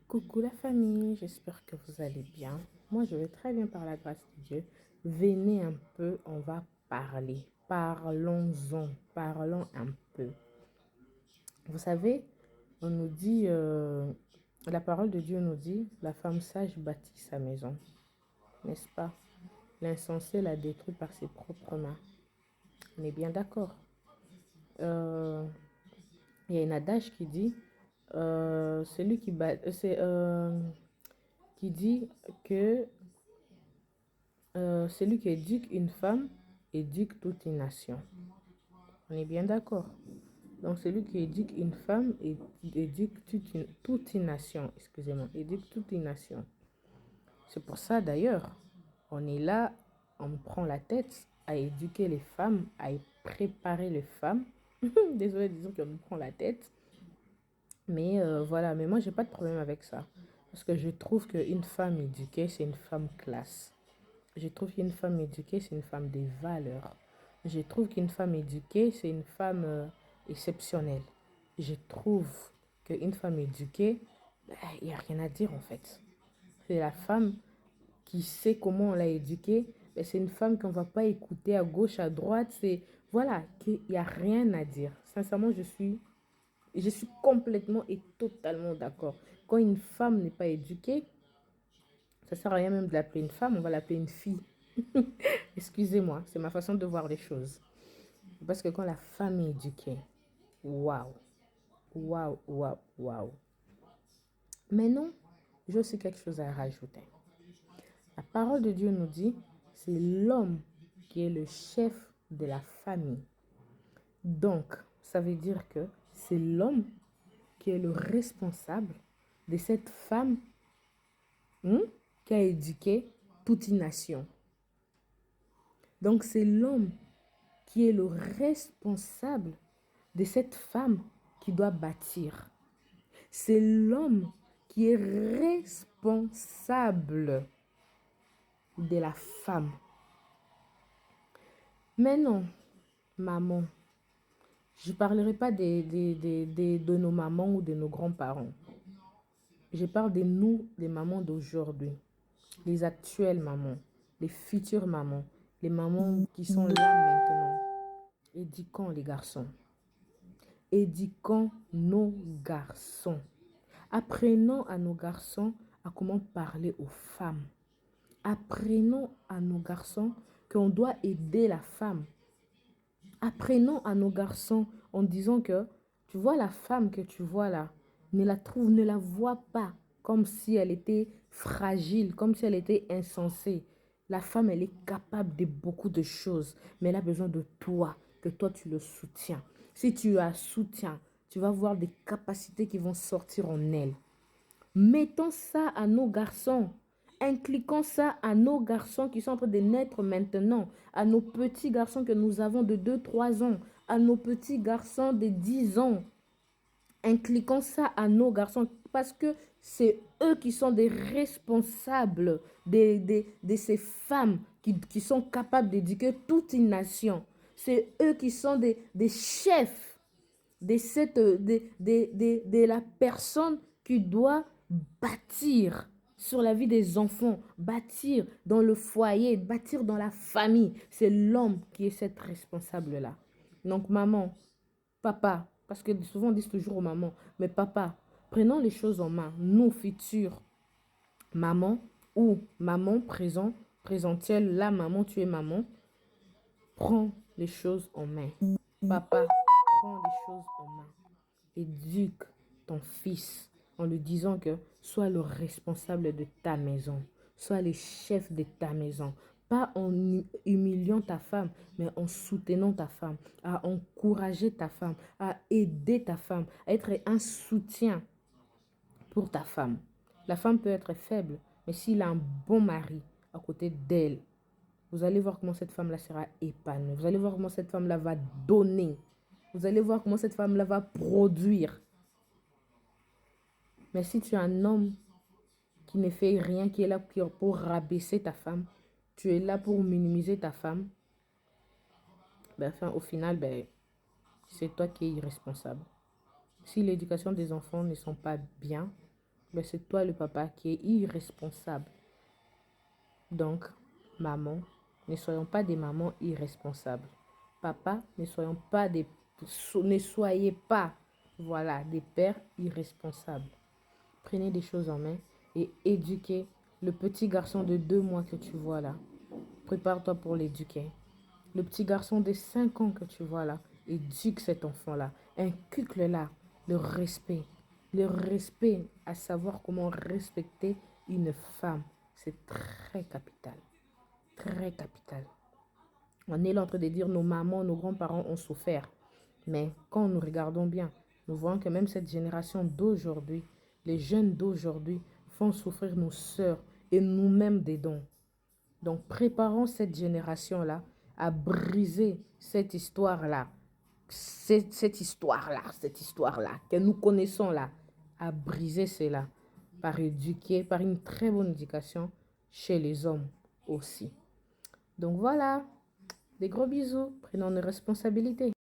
Coucou la famille, j'espère que vous allez bien. Moi, je vais très bien par la grâce de Dieu. Venez un peu, on va parler. Parlons-en, parlons un peu. Vous savez, on nous dit, la parole de Dieu nous dit, la femme sage bâtit sa maison, n'est-ce pas? L'insensé la détruit par ses propres mains. On est bien d'accord. Euh, Il y a une adage qui dit, celui qui, qui dit que celui qui éduque une femme éduque toute une nation. On est bien d'accord. Donc, celui qui éduque une femme éduque toute une nation. Excusez-moi, éduque toute une nation. C'est pour ça d'ailleurs, on est là, on prend la tête à éduquer les femmes, à préparer les femmes. Désolée de dire qu'on nous prend la tête. Mais voilà, mais moi, j'ai pas de problème avec ça. Parce que je trouve qu'une femme éduquée, c'est une femme classe. Je trouve qu'une femme éduquée, c'est une femme des valeurs. Je trouve qu'une femme éduquée, c'est une femme exceptionnelle. Je trouve qu'une femme éduquée, il n'y a rien à dire en fait. C'est la femme qui sait comment on l'a éduquée. C'est une femme qu'on ne va pas écouter à gauche, à droite. C'est, voilà, qu'il n'y a rien à dire. Sincèrement, je suis complètement et totalement d'accord. Quand une femme n'est pas éduquée, ça ne sert à rien même de l'appeler une femme, on va l'appeler une fille. Excusez-moi, c'est ma façon de voir les choses. Parce que quand la femme est éduquée, waouh, waouh, waouh, waouh. Mais non, j'ai aussi quelque chose à rajouter. La parole de Dieu nous dit, c'est l'homme qui est le chef de la famille. Donc, ça veut dire que c'est l'homme qui est le responsable de cette femme hmm, qui a éduqué toute une nation. Donc, c'est l'homme qui est le responsable de cette femme qui doit bâtir. C'est l'homme qui est responsable de la femme. Mais non, maman, je ne parlerai pas de nos mamans ou de nos grands-parents. Je parle de nous, les mamans d'aujourd'hui, les actuelles mamans, les futures mamans, les mamans qui sont là maintenant. Éduquons les garçons. Éduquons nos garçons. Apprenons à nos garçons à comment parler aux femmes. Apprenons à nos garçons qu'on doit aider la femme. Apprenons à nos garçons en disant que tu vois la femme que tu vois là, ne la vois pas comme si elle était fragile, comme si elle était insensée. La femme, elle est capable de beaucoup de choses, mais elle a besoin de toi, que toi tu le soutiens. Si tu la soutiens, tu vas voir des capacités qui vont sortir en elle. Mettons ça à nos garçons. Inculquons ça à nos garçons qui sont en train de naître maintenant, à nos petits garçons que nous avons de 2, 3 ans, à nos petits garçons de 10 ans. Inculquons ça à nos garçons parce que c'est eux qui sont des responsables de ces femmes qui sont capables d'éduquer toute une nation. C'est eux qui sont des chefs de la personne qui doit bâtir sur la vie des enfants, bâtir dans le foyer, bâtir dans la famille. C'est l'homme qui est cette responsable-là. Donc, maman, papa, parce que souvent on dit toujours aux mamans, mais papa, prenons les choses en main. Nous, futurs maman ou maman présentielle, la maman, tu es maman, prends les choses en main. Papa, prends les choses en main. Éduque ton fils en lui disant que sois le responsable de ta maison, sois le chef de ta maison. Pas en humiliant ta femme, mais en soutenant ta femme, à encourager ta femme, à aider ta femme, à être un soutien pour ta femme. La femme peut être faible, mais s'il a un bon mari à côté d'elle, vous allez voir comment cette femme-là sera épanouie. Vous allez voir comment cette femme-là va donner. Vous allez voir comment cette femme-là va produire. Mais si tu as un homme qui ne fait rien, qui est là pour rabaisser ta femme, tu es là pour minimiser ta femme, ben, enfin, au final, ben, c'est toi qui es irresponsable. Si l'éducation des enfants ne sont pas bien, ben, c'est toi le papa qui est irresponsable. Donc, maman, ne soyons pas des mamans irresponsables. Papa, ne soyez pas, voilà, des pères irresponsables. Prenez des choses en main et éduquez le petit garçon de 2 mois que tu vois là. Prépare-toi pour l'éduquer. Le petit garçon de 5 ans que tu vois là, éduque cet enfant-là. Inculque-le là le respect. Le respect, à savoir comment respecter une femme. C'est très capital. Très capital. On est là en train de dire nos mamans, nos grands-parents ont souffert. Mais quand nous regardons bien, nous voyons que même cette génération d'aujourd'hui, les jeunes d'aujourd'hui font souffrir nos sœurs et nous-mêmes des dons. Donc préparons cette génération-là à briser cette histoire-là. Cette histoire-là que nous connaissons là, à briser cela par éduquer, par une très bonne éducation chez les hommes aussi. Donc voilà, des gros bisous, prenons nos responsabilités.